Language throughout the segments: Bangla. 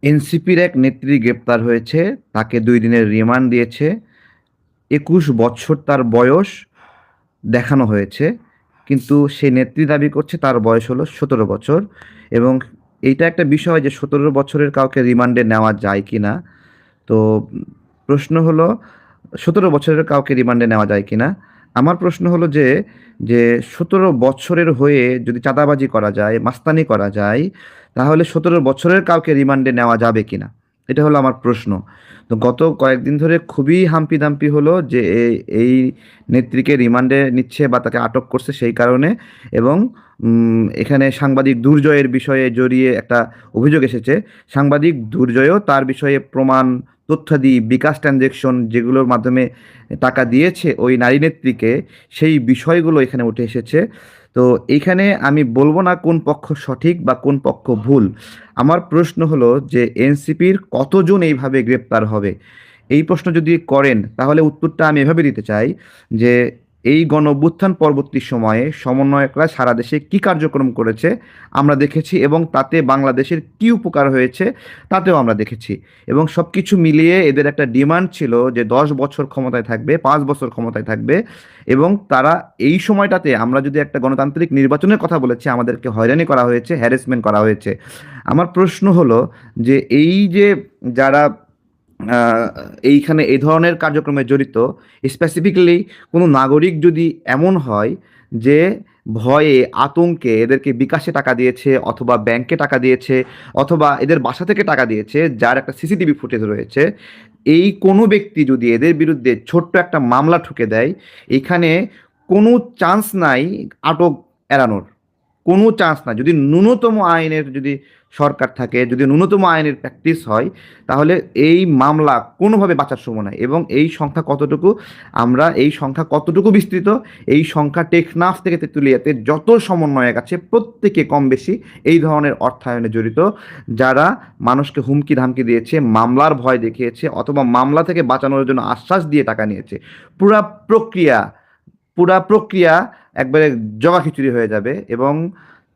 এনসিপির এক নেত্রী গ্রেপ্তার হয়েছে। তাকে ২ দিনের রিমান্ড দিয়েছে। ২১ বছর তার বয়স দেখানো হয়েছে, কিন্তু সেই নেত্রী দাবি করছে তার বয়স হলো ১৭ বছর। এবং এইটা একটা বিষয় যে ১৭ বছরের কাউকে রিমান্ডে নেওয়া যায় কি না। তো প্রশ্ন হলো, ১৭ বছরের কাউকে রিমান্ডে নেওয়া যায় কি না। আমার প্রশ্ন হলো যে যে ১৭ বছরের হয়ে যদি চাঁদাবাজি করা যায়, মাস্তানি করা যায়, তাহলে ১৭ বছরের কাউকে রিমান্ডে নেওয়া যাবে কি না, এটা হলো আমার প্রশ্ন। তো গত কয়েকদিন ধরে খুবই হাম্পি দাম্পি হলো যে এই নেত্রীকে রিমান্ডে নিচ্ছে বা তাকে আটক করছে সেই কারণে। এবং এখানে সাংবাদিক দুর্জয়ের বিষয়ে জড়িয়ে একটা অভিযোগ এসেছে। সাংবাদিক দুর্জয়ও তার বিষয়ে প্রমাণ, তথ্যাদি, বিকাশ ট্রানজেকশন যেগুলোর মাধ্যমে টাকা দিয়েছে ওই নারী নেত্রীকে, সেই বিষয়গুলো এখানে উঠে এসেছে। তো এইখানে আমি বলবো না কোন পক্ষ সঠিক বা কোন পক্ষ ভুল। আমার প্রশ্ন হলো যে এনসিপির কতজন এইভাবে গ্রেপ্তার হবে। এই প্রশ্ন যদি করেন তাহলে উত্তরটা আমি এভাবে দিতে চাই যে এই গণ অভ্যুত্থান পরবর্তী সময়ে সমন্বয়করা সারা দেশে কি কার্যক্রম করেছে আমরা দেখেছি, এবং তাতে বাংলাদেশের কি উপকার হয়েছে তাতেও আমরা দেখেছি। এবং সব কিছু মিলিয়ে এদের একটা ডিমান্ড ছিল যে ১০ বছর ক্ষমতায় থাকবে, ৫ বছর ক্ষমতায় থাকবে। এবং তারা এই সময়টাতে, আমরা যদি একটা গণতান্ত্রিক নির্বাচনের কথা বলেছি, আমাদেরকে হয়রানি করা হয়েছে, হ্যারাসমেন্ট করা হয়েছে। আমার প্রশ্ন হলো যে এই যে যারা আহ, এইখানে এই ধরনের কার্যক্রমে জড়িত, স্পেসিফিক্যালি কোনো নাগরিক যদি এমন হয় যে ভয়ে, আতঙ্কে এদেরকে বিকাশে টাকা দিয়েছে অথবা ব্যাংকে টাকা দিয়েছে অথবা এদের বাসা থেকে টাকা দিয়েছে, যার একটা সিসিটিভি ফুটেজ রয়েছে, এই কোনো ব্যক্তি যদি এদের বিরুদ্ধে ছোট্ট একটা মামলা ঠুকে দেয়, এখানে কোনো চান্স নাই আটক এড়ানোর। কোনো চান্স নাই। যদি ন্যূনতম আইনের যদি সরকার থাকে, যদি ন্যূনতম আইনের প্র্যাকটিস হয়, তাহলে এই মামলা কোনোভাবে বাঁচার সময় নাই। এবং এই সংখ্যা কতটুকু, আমরা এই সংখ্যা কতটুকু বিস্তৃত, এই সংখ্যা টেকনাফ থেকে তেঁতুলিয়াতে যত সমন্বয়ক আছে প্রত্যেকে কম বেশি এই ধরনের অর্থায়নে জড়িত, যারা মানুষকে হুমকি ধামকি দিয়েছে, মামলার ভয় দেখিয়েছে অথবা মামলা থেকে বাঁচানোর জন্য আশ্বাস দিয়ে টাকা নিয়েছে। পুরা প্রক্রিয়া পুরা প্রক্রিয়া একবারে জগাখিচুড়ি হয়ে যাবে। এবং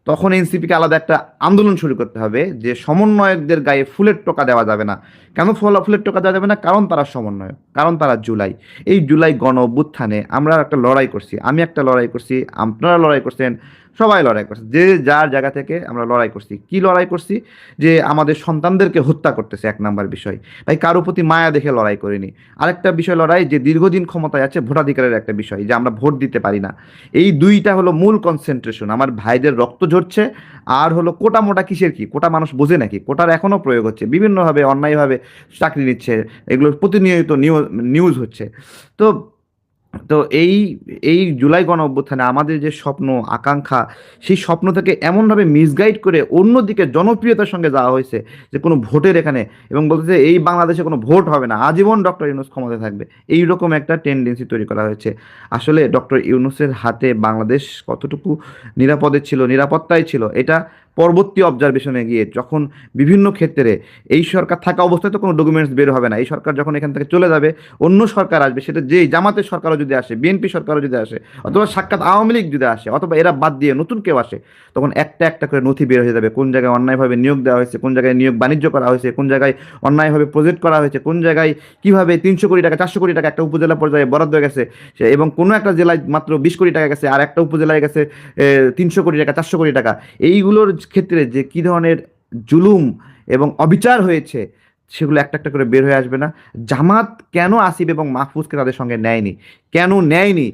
তখন এনসিপিকে আলাদা একটা আন্দোলন শুরু করতে হবে যে সমন্বয়কদের গায়ে ফুলের টোকা দেওয়া যাবে না। কেন ফুলের টোকা দেওয়া যাবে না? কারণ তারা সমন্বয়ক, কারণ তারা জুলাই। এই জুলাই গণ অভ্যুত্থানে আমরা একটা লড়াই করছি, আমি একটা লড়াই করছি, আপনারা লড়াই করছেন, সবাই লড়াই করছে, যে যার জায়গা থেকে আমরা লড়াই করছি। কি লড়াই করছি? যে আমাদের সন্তানদেরকে হত্যা করতেছে, এক নাম্বার বিষয়। ভাই, কারো প্রতি মায়া দেখে লড়াই করিনি। আরেকটা বিষয় লড়াই যে দীর্ঘদিন ক্ষমতায় আছে, ভোটাধিকারের একটা বিষয়, যে আমরা ভোট দিতে পারি না। এই দুইটা হলো মূল কনসেন্ট্রেশন। আমার ভাইদের রক্ত ঝরছে। আর হলো কোটা মোটা কিসের, কি কোটা মানুষ বোঝে নাকি? কোটার এখনো প্রয়োগ হচ্ছে বিভিন্নভাবে, অন্যায়ভাবে চাকরি নিচ্ছে, এগুলো প্রতিনিয়ত নিউজ হচ্ছে। তো তো এই জুলাই গণ অভ্যুত্থানে আমাদের যে স্বপ্ন, আকাঙ্ক্ষা, সেই স্বপ্ন থেকে এমনভাবে মিসগাইড করে অন্যদিকে জনপ্রিয়তার সঙ্গে যাওয়া হয়েছে যে কোনো ভোটের এখানে, এবং বলতেছে এই বাংলাদেশে কোনো ভোট হবে না, আজীবন ডক্টর ইউনূস ক্ষমতায় থাকবে, এইরকম একটা টেন্ডেন্সি তৈরি করা হয়েছে। আসলে ডক্টর ইউনূসের হাতে বাংলাদেশ কতটুকু নিরাপদে ছিল, নিরাপত্তায় ছিল, এটা পরবর্তী অবজারভেশনে গিয়ে, যখন বিভিন্ন ক্ষেত্রে এই সরকার থাকা অবস্থায় তো কোনো ডকুমেন্টস বের হবে না, এই সরকার যখন এখান থেকে চলে যাবে, অন্য সরকার আসবে, সেটা যেই জামাতের সরকারও যদি আসে, বিএনপি সরকারও যদি আসে, অথবা সাক্ষাৎ আওয়ামী লীগ যদি আসে, অথবা এরা বাদ দিয়ে নতুন কেউ আসে, তখন একটা একটা করে নথি বের হয়ে যাবে। কোন জায়গায় অন্যায়ভাবে নিয়োগ দেওয়া হয়েছে, কোন জায়গায় নিয়োগ বাণিজ্য করা হয়েছে, কোন জায়গায় অন্যায়ভাবে প্রজেক্ট করা হয়েছে, কোন জায়গায় কিভাবে ৩০০ কোটি টাকা, ৪০০ কোটি টাকা একটা উপজেলা পর্যায়ে বরাদ্দ হয়ে গেছে, এবং কোনো একটা জেলায় মাত্র ২০ কোটি টাকা গেছে, আর একটা উপজেলায় গেছে ৩০০ কোটি টাকা, ৪০০ কোটি টাকা। এইগুলোর ক্ষেত্রে যে কী ধরনের জুলুম এবং অবিচার হয়েছে, সেগুলো একটা একটা করে বের হয়ে আসবে না? জামাত কেন আসিফ এবং মাহফুজকে তাদের সঙ্গে নেয়নি, কেন নেয়নি?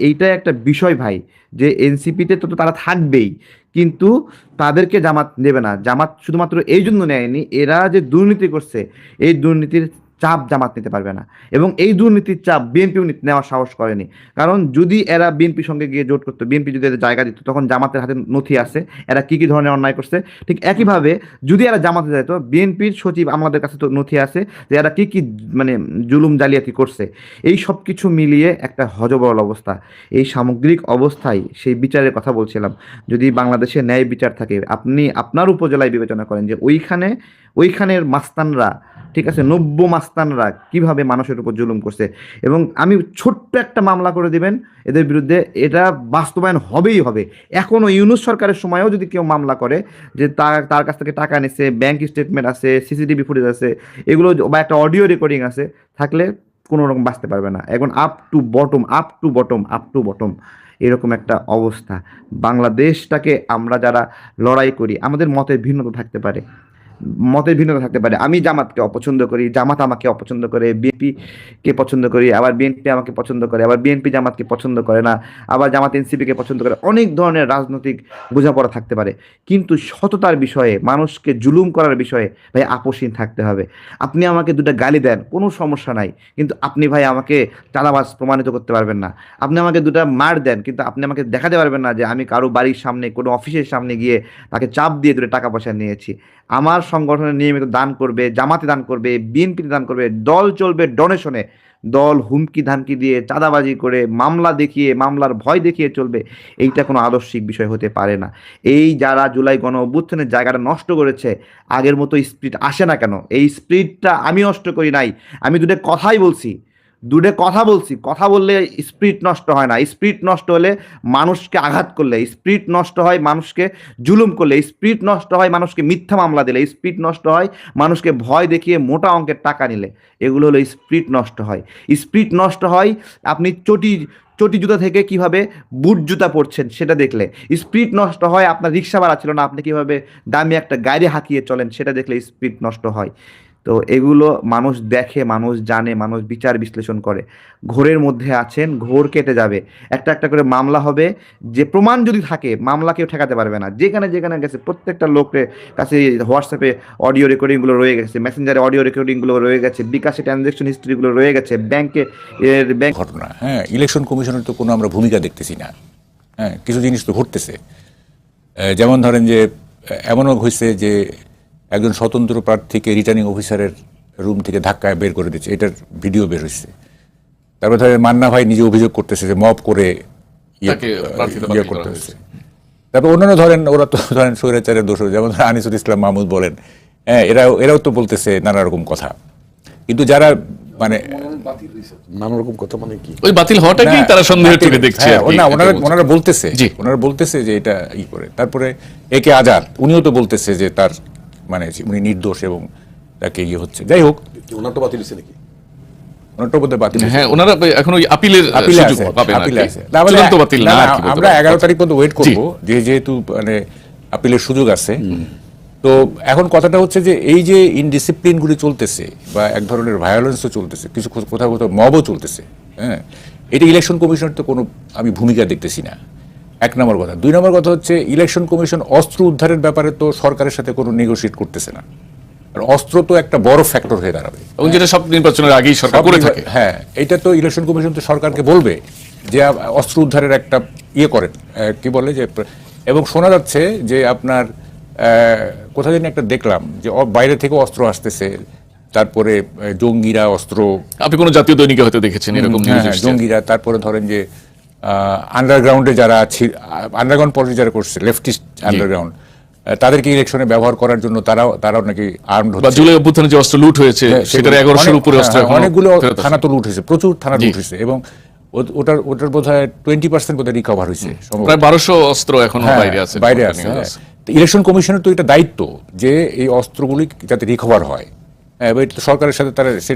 এইটা একটা বিষয় ভাই, যে এনসিপিতে তো তারা থাকবেই, কিন্তু তাদেরকে জামাত নেবে না। জামাত শুধুমাত্র এই জন্য নেয়নি, এরা যে দুর্নীতি করছে, এই দুর্নীতির চাপ জামাত নিতে পারবে না। এবং এই দুর্নীতির চাপ বিএনপিও নেওয়ার সাহস করেনি। কারণ যদি এরা বিএনপির সঙ্গে গিয়ে জোট করতো, বিএনপি যদি এদের জায়গা দিত, তখন জামাতের হাতে নথি আছে এরা কি কি ধরনের অন্যায় করছে। ঠিক একইভাবে যদি এরা জামাতে যেত, বিএনপির সচিব আমাদের কাছে তো নথি আছে যে এরা কি কি মানে জুলুম জালিয়াতি করছে। এই সব কিছু মিলিয়ে একটা হযবরল অবস্থা। এই সামগ্রিক অবস্থায় সেই বিচারের কথা বলছিলাম। যদি বাংলাদেশে ন্যায় বিচার থাকে, আপনি আপনার উপজেলায় বিবেচনা করেন যে ওইখানের মাস্তানরা ঠিক আছে, নব্য মাস্তানরা কিভাবে মানুষের উপর জুলুম করছে, এবং আমি ছোট্ট একটা মামলা করে দিবেন এদের বিরুদ্ধে, এটা বাস্তবায়ন হবেই হবে। এখনও ইউনূস সরকারের সময়ও যদি কেউ মামলা করে যে তার তার কাছ থেকে টাকা নিচ্ছে, ব্যাংক স্টেটমেন্ট আছে, সিসিটিভি ফুটেজ আছে, এগুলো বা একটা অডিও রেকর্ডিং আছে, থাকলে কোনো রকম বাঁচতে পারবে না। এখন up to bottom, up to bottom, up to bottom, এরকম একটা অবস্থা। বাংলাদেশটাকে আমরা যারা লড়াই করি, আমাদের মতের ভিন্নতা থাকতে পারে, মতের ভিন্নতা থাকতে পারে। আমি জামাতকে অপছন্দ করি, জামাত আমাকে অপছন্দ করে, বিএনপি কে পছন্দ করি, আবার বিএনপি আমাকে পছন্দ করে, আবার বিএনপি জামাতকে পছন্দ করে না, আবার জামাত এনসিপি কে পছন্দ করে। অনেক ধরনের রাজনৈতিক বোঝাপড়া থাকতে পারে, কিন্তু সততার বিষয়ে, মানুষকে জুলুম করার বিষয়ে ভাই আপোষহীন থাকতে হবে। আপনি আমাকে দুটো গালি দেন, কোনো সমস্যা নাই, কিন্তু আপনি ভাই আমাকে চাঁদাবাজ প্রমাণিত করতে পারবেন না। আপনি আমাকে দুটো মার দেন, কিন্তু আপনি আমাকে দেখাতে পারবেন না যে আমি কারো বাড়ির সামনে, কোনো অফিসের সামনে গিয়ে তাকে চাপ দিয়ে দুটো টাকা পয়সা নিয়েছি। আমার সংগঠনে নিয়মিত দান করবে, জামাতে দান করবে, বিএনপিতে দান করবে, দল চলবে ডোনেশনে। দল হুমকি ধামকি দিয়ে, চাঁদাবাজি করে, মামলা দেখিয়ে, মামলার ভয় দেখিয়ে চলবে, এইটা কোনো আদর্শিক বিষয় হতে পারে না। এই যারা জুলাই গণ অভ্যুত্থানের জায়গাটা নষ্ট করেছে, আগের মতো স্পিরিট আসে না কেন? এই স্পিরিটটা আমি নষ্ট করি নাই, আমি দুটো কথাই বলছি, দূরে কথা বলছি। কথা বললে স্পিরিট নষ্ট হয় না। স্পিরিট নষ্ট হলে মানুষকে আঘাত করলে, স্পিরিট নষ্ট হয় মানুষকে জুলুম করলে, স্পিরিট নষ্ট হয় মানুষকে মিথ্যা মামলা দিলে, স্পিরিট নষ্ট হয় মানুষকে ভয় দেখিয়ে মোটা অঙ্কের টাকা নিলে। এগুলো হলো স্পিরিট নষ্ট হয়। স্পিরিট নষ্ট হয় আপনি চটি চটি জুতা থেকে কিভাবে বুট জুতা পরছেন সেটা দেখলে। স্পিরিট নষ্ট হয় আপনার রিক্সা ভাড়া ছিল না, আপনি কিভাবে দামি একটা গাড়ি হাঁকিয়ে চলেন সেটা দেখলে স্পিরিট নষ্ট হয়। তো এগুলো মানুষ দেখে, মানুষ জানে, মানুষ বিচার বিশ্লেষণ করে। ঘোরের মধ্যে আছেন, ঘোর কেটে যাবে। একটা একটা করে মামলা হবে, যে প্রমাণ যদি থাকে মামলা কেউ ঠেকাতে পারবে না। যেখানে যেখানে গেছে প্রত্যেকটা লোকের কাছে হোয়াটসঅ্যাপে অডিও রেকর্ডিংগুলো রয়ে গেছে, মেসেঞ্জারে অডিও রেকর্ডিংগুলো রয়ে গেছে, বিকাশে ট্রানজ্যাকশন হিস্ট্রিগুলো রয়ে গেছে, ব্যাংকে ব্যাংক ঘটনা। হ্যাঁ, ইলেকশন কমিশনের তো কোনো আমরা ভূমিকা দেখতেছি না। হ্যাঁ, কিছু জিনিস তো ঘটতেছে। যেমন ধরেন যে এমনও হয়েছে যে একজন স্বতন্ত্র প্রার্থীকে রিটার্নিং অফিসারের রুম থেকে ধাক্কায় বের করে দিচ্ছে, এটার ভিডিও বের হয়েছে। তারপরে ধরেন মান্না ভাই নিজে অভিযোগ করতেছে যে মব করে ইয়ে করতে হয়েছে। তারপর অন্যান্য ধরেন ওরা তো ধরেন স্বৈরাচারের দোষ, যেমন আনিসুল ইসলাম মাহমুদ বলেন, হ্যাঁ, এরাও তো বলতেছে নানা রকম কথা। কিন্তু যারা মানে নানা রকম কথা মানে কি, ওই বাতিল হওয়াটাকেই তারা সন্দেহের চোখে দেখছে। ওনারা বলতেছে যে এটা ই করে। তারপরে একে আজাদ উনিও তো বলতেছে যে তার মানে উনি নির্দোষ এবং তাকে ইয়ে হচ্ছে। যাই হোক, ওনার তো বাতিল হয়েছে নাকি? ওনারটা বোধহয় বাতিল। হ্যাঁ, ওনারা এখন ওই আপিলের সুযোগ পাবেন আর কি। চূড়ান্ত বাতিল না, আমরা 11 তারিখ পর্যন্ত ওয়েট করব, যেহেতু মানে আপিলের সুযোগ আছে। তো এখন কথাটা হচ্ছে যে এই যে ইনডিসিপ্লিনগুলি চলতেছে বা এক ধরনের ভায়োলেন্সও চলতেছে, কিছু কোথাও কোথাও মবও চলতেছে, হ্যাঁ, এটা ইলেকশন কমিশনের তো কোনো আমি ভূমিকা দেখতেছি না, এক নম্বর কথা। দুই নম্বর কথা হচ্ছে ইলেকশন কমিশন অস্ত্র উদ্ধারের ব্যাপারে তো সরকারের সাথে কোনো নেগোশিয়েট করতেছে না। আর অস্ত্র তো একটা বড় ফ্যাক্টর হয়ে দাঁড়াবে, এবং যেটা সব নির্বাচনের আগেই সরকার করে থাকে। হ্যাঁ, এটা তো ইলেকশন কমিশন তো সরকারকে বলবে যে অস্ত্র উদ্ধারের একটা ইয়ে করেন, কি বলে যে, এবং শোনা যাচ্ছে যে আপনার কোথায় যেন একটা দেখলাম যে বাইরে থেকে অস্ত্র আসতেছে, তারপরে জঙ্গিরা অস্ত্র, আপনি কোনো জাতীয় দৈনিকে হয়তো দেখেছেন এরকম জঙ্গিরা, তারপরে ধরেন যে আন্ডারগ্রাউন্ডে যারা আন্ডারগ্রাউন্ড পলিটিক্স যারা করছে, লেফটিস্ট আন্ডারগ্রাউন্ড, তাদেরকে ইলেকশনে ব্যবহার করার জন্য তারাও নাকি আর্মড হচ্ছে। জুলাই অভ্যুত্থানে যে অস্ত্র লুট হয়েছে সেটার 1100-এর উপরে অস্ত্র, অনেকগুলো থানা তো লুট হয়েছে, প্রচুর থানা লুট হয়েছে, এবং ওটার বোধহয় 20% বোধহয় রিকভার হয়েছে, প্রায় 1200 অস্ত্র এখনো বাইরে আছে। ইলেকশন কমিশনের তো এটা দায়িত্ব যে এই অস্ত্রগুলি যাতে রিকভার হয়। সরকারের সাথে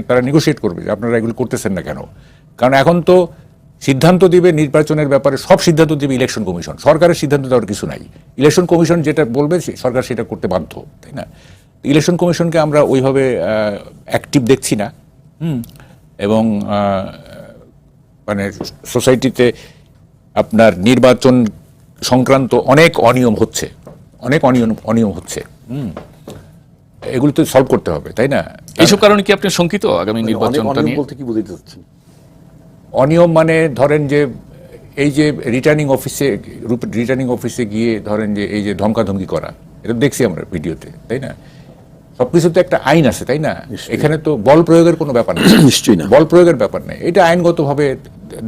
তারা নেগোশিয়েট করবে যে আপনারা এগুলো করতেছেন না কেন। কারণ এখন তো সিদ্ধান্ত দিবে নির্বাচনের ব্যাপারে, সব সিদ্ধান্ত দিবে ইলেকশন কমিশন, সরকারের সিদ্ধান্ত দেওয়ার কিছু নাই। ইলেকশন কমিশন যেটা বলবে সরকার সেটা করতে বাধ্য, তাই না? ইলেকশন কমিশনকে আমরা ওইভাবে অ্যাক্টিভ দেখছি না। এবং মানে সোসাইটিতে আপনার নির্বাচন সংক্রান্ত অনেক অনিয়ম হচ্ছে, অনিয়ম হচ্ছে। এগুলো তো সলভ করতে হবে, তাই না? এইসব কারণে কি আপনি শঙ্কিত আগামী নির্বাচনটা নিয়ে? বলতে কি বুঝাইতে চাচ্ছেন? অনিয়ম মানে ধরেন যে এই যে রিটার্নিং অফিসে গিয়ে ধরেন যে এই যে ধমকাধমকি করা, এটা দেখছি আমরা ভিডিওতে, তাই না? সবকিছুতে একটা আইন আছে, তাই না? এখানে তো বল প্রয়োগের কোনো ব্যাপার নেই, নিশ্চয়ই না, বল প্রয়োগের ব্যাপার নেই, এটা আইনগতভাবে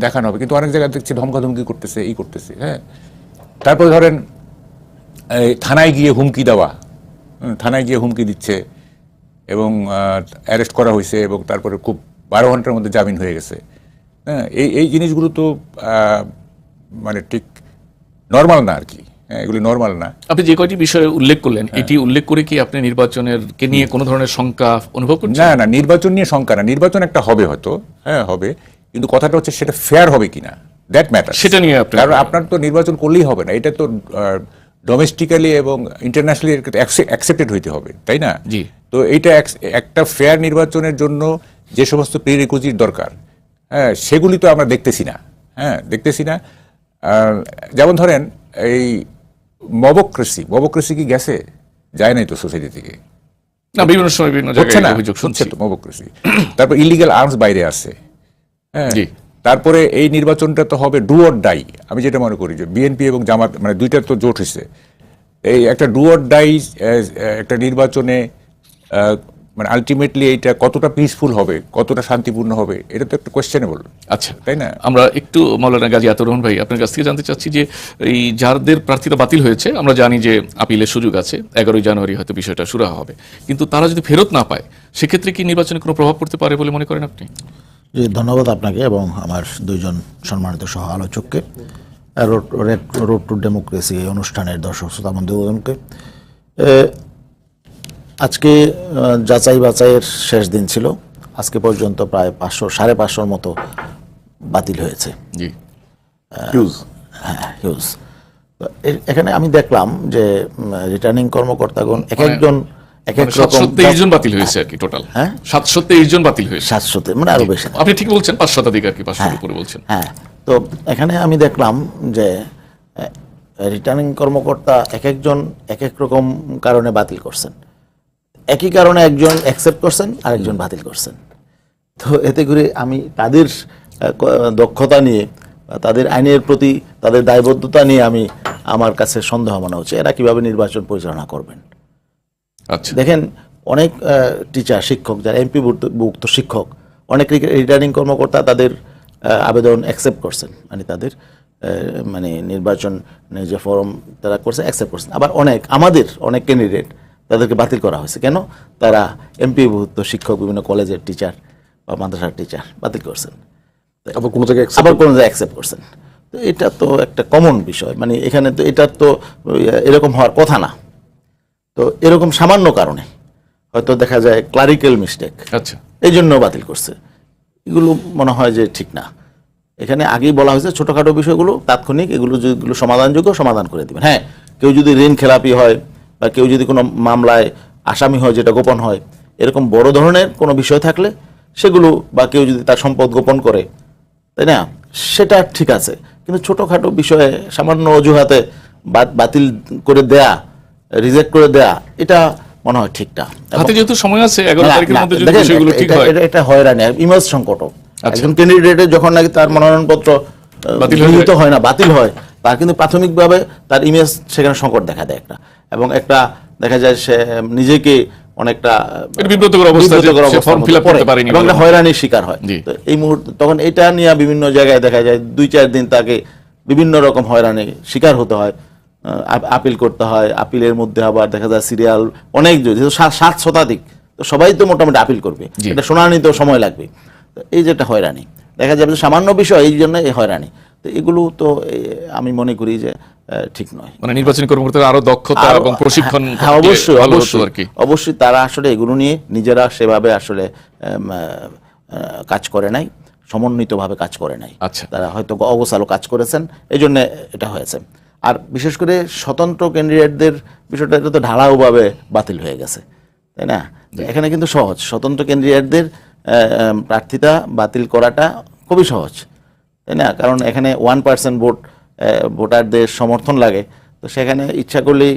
দেখানো হবে। কিন্তু অনেক জায়গায় দেখছি ধমকাধমকি করতেছে, এই করতেছে। হ্যাঁ, তারপরে ধরেন থানায় গিয়ে হুমকি দেওয়া, থানায় গিয়ে হুমকি দিচ্ছে, এবং অ্যারেস্ট করা হয়েছে এবং তারপরে খুব 12 ঘন্টার মধ্যে জামিন হয়ে গেছে। হ্যাঁ, এই জিনিসগুলো তো মানে ঠিক নর্মাল না আর কি। হ্যাঁ, এগুলি নর্মাল না। আপনি যে কয়টি বিষয়ে উল্লেখ করলেন, এটি উল্লেখ করে কি আপনি নির্বাচনের কে নিয়ে কোনো ধরনের শঙ্কা অনুভব করছেন? না না, নির্বাচন নিয়ে শঙ্কা না। নির্বাচন একটা হবে হয়তো, হ্যাঁ হবে, কিন্তু কথাটা হচ্ছে সেটা ফেয়ার হবে কিনা, দ্যাট ম্যাটার। সেটা নিয়ে আপনি, কারণ আপনার তো নির্বাচন করলেই হবে না, এটা তো ডোমেস্টিক্যালি এবং ইন্টারন্যাশনালি অ্যাকসেপ্টেড হইতে হবে, তাই না? জি। তো এইটা একটা ফেয়ার নির্বাচনের জন্য যে সমস্ত প্রিরিকুইজিট দরকার, হ্যাঁ, সেগুলি তো আমরা দেখতেছি না। হ্যাঁ, দেখতেছি না। যেমন ধরেন এই মবক্রেসি কি গেছে? যায় নাই তো সোসাইটি থেকে। না, বিভিন্ন সময় বিভিন্ন হচ্ছে জায়গায় না, অভিযোগ শুনছি। হচ্ছে তো মবক্রেসি। তারপর ইলিগাল আর্মস বাইরে আছে। হ্যাঁ, জি। তারপরে এই নির্বাচনটা তো হবে ডু অর ডাই। আমি যেটা মনে করি যে বিএনপি এবং জামাত মানে দুইটা তো জোট হয়েছে, এই একটা ডু অর ডাই একটা নির্বাচনে মানে আলটিমেটলি এইটা কতটা পিসফুল হবে, কতটা শান্তিপূর্ণ হবে, এটা তো একটু কোয়েশ্চেনেবল। আচ্ছা, তাই না? আমরা একটু মাওলানা গাজী আতাউর রহমান ভাই আপনার কাছ থেকে জানতে চাচ্ছি যে এই যাদের প্রার্থিতা বাতিল হয়েছে, আমরা জানি যে আপিলের সুযোগ আছে, 11ই জানুয়ারি হয়তো বিষয়টা সুরাহা হবে, কিন্তু তারা যদি ফেরত না পায় সেক্ষেত্রে কি নির্বাচনে কোনো প্রভাব পড়তে পারে বলে মনে করেন আপনি? জি, ধন্যবাদ আপনাকে এবং আমার দুইজন সম্মানিত সহ আলোচককে, রোড টু ডেমোক্রেসি এই অনুষ্ঠানের দর্শক শ্রোতা বন্ধুগণকে। আজকে যাচাই বাছাইয়ের শেষ দিন ছিল। আজকে পর্যন্ত প্রায় 500-550 মতো বাতিল হয়েছে। জি। হিউজ। হ্যাঁ, হিউজ। তো এখানে আমি দেখলাম যে রিটার্নিং কর্মকর্তাগণ এক একজন এক এক রকম 723 জন বাতিল হয়েছে আর কি টোটাল। হ্যাঁ? 723 জন বাতিল হয়েছে। 700-তে মানে আরো বেশি। আপনি ঠিক বলছেন, 5 শতাধিক আর কি, 500 উপরে বলছেন। হ্যাঁ, তো এখানে আমি দেখলাম যে রিটার্নিং কর্মকর্তা এক একজন এক এক রকম কারণে বাতিল করছেন। একই কারণে একজন অ্যাকসেপ্ট করছেন আর একজন বাতিল করছেন। তো এতে করে আমি তাদের দক্ষতা নিয়ে, তাদের আইনের প্রতি তাদের দায়বদ্ধতা নিয়ে আমার কাছে সন্দেহ মনে হচ্ছে এরা কিভাবে নির্বাচন পরিচালনা করবেন। আচ্ছা, দেখেন, অনেক টিচার, শিক্ষক যারা এমপি ভুক্ত শিক্ষক, অনেক রিটার্নিং কর্মকর্তা তাদের আবেদন অ্যাকসেপ্ট করছেন, মানে তাদের মানে নির্বাচন যে ফর্ম তারা করছে অ্যাকসেপ্ট করছেন। আবার আমাদের অনেক ক্যান্ডিডেট তাদেরকে বাতিল করা হয়েছে। কেন? তারা এমপি ভুক্ত শিক্ষক, বিভিন্ন কলেজের টিচার বা মাদ্রাসার টিচার বাতিল করছেন, আবার কোনো জায়গায় অ্যাকসেপ্ট করছেন। তো এটা তো একটা কমন বিষয়, মানে এখানে তো এটা তো এরকম হওয়ার কথা না। তো এরকম সামান্য কারণে হয়তো দেখা যায় ক্লারিক্যাল মিস্টেক, আচ্ছা, এই জন্য বাতিল করছে। এগুলো মনে হয় যে ঠিক না। এখানে আগেই বলা হয়েছে ছোটোখাটো বিষয়গুলো তাৎক্ষণিক, এগুলো যেগুলো সমাধানযোগ্য সমাধান করে দিবেন। হ্যাঁ, কেউ যদি ঋণ খেলাপি হয় বা কেউ যদি কোনো মামলায় আসামি হয় যেটা গোপন হয়, এরকম বড় ধরনের কোনো বিষয় থাকলে সেগুলো, বা কেউ যদি তার সম্পদ গোপন করে, তাই না, সেটা ঠিক আছে। কিন্তু ছোটোখাটো বিষয়ে সামান্য অজুহাতে বাতিল করে দেয়া, রিজেক্ট করে দেয়া, এটা মনে হয় ঠিক না। হাতে যেহেতু সময় আছে 11 তারিখের মধ্যে যদি দেখেন, বিষয়গুলো ঠিক হয়। এটা হয়রানি, ইমেজ সংকট। একজন ক্যান্ডিডেটের যখন নাকি তার মনোনয়নপত্র গৃহীত হয় না, বাতিল হয়, তার কিন্তু প্রাথমিকভাবে তার ইমেজ সেখানে সংকট দেখা দেয় একটা, এবং একটা দেখা যায় সে নিজেকে অনেকটা বিব্রতকর অবস্থা, যে ফর্ম ফিল আপ করতে পারেনি, এবং হয়রানির শিকার হয়। জি। তো এই মুহূর্তে তখন এটা নিয়ে বিভিন্ন জায়গায় দেখা যায় 2-4 দিন তাকে বিভিন্ন রকম হয়রানির শিকার হতে হয়, আপিল করতে হয়। আপিলের মধ্যে আবার দেখা যায় সিরিয়াল অনেক, যেহেতু 7 শতাধিক, তো সবাই তো মোটামুটি আপিল করবে, জি। এটা শুনানি তো সময় লাগবে। তো এই যে একটা হয়রানি দেখা যাবে, সামান্য বিষয়, এই জন্য এই হয়রানি। তো এগুলো তো আমি মনে করি যে ঠিক নয়। মানে নির্বাচনী কর্মকর্তারা আরো দক্ষতা এবং প্রশিক্ষণ, হ্যাঁ, অবশ্যই ভালো হতো আর কি। অবশ্যই তারা আসলে এগুলো নিয়ে নিজেরা সেভাবে আসলে কাজ করে নাই, সমন্বিতভাবে কাজ করে নাই। আচ্ছা। তারা হয়তো অগোছালো কাজ করেছেন, এই জন্য এটা হয়েছে। আর বিশেষ করে স্বতন্ত্র ক্যান্ডিডেটদের বিষয়টা, এটা তো ঢালাওভাবে বাতিল হয়ে গেছে, তাই না? এখানে কিন্তু সহজ, স্বতন্ত্র ক্যান্ডিডেটদের প্রার্থিতা বাতিল করাটা খুবই সহজ, তাই না? কারণ এখানে 1% ভোটারদের সমর্থন লাগে, তো সেখানে ইচ্ছা করলেই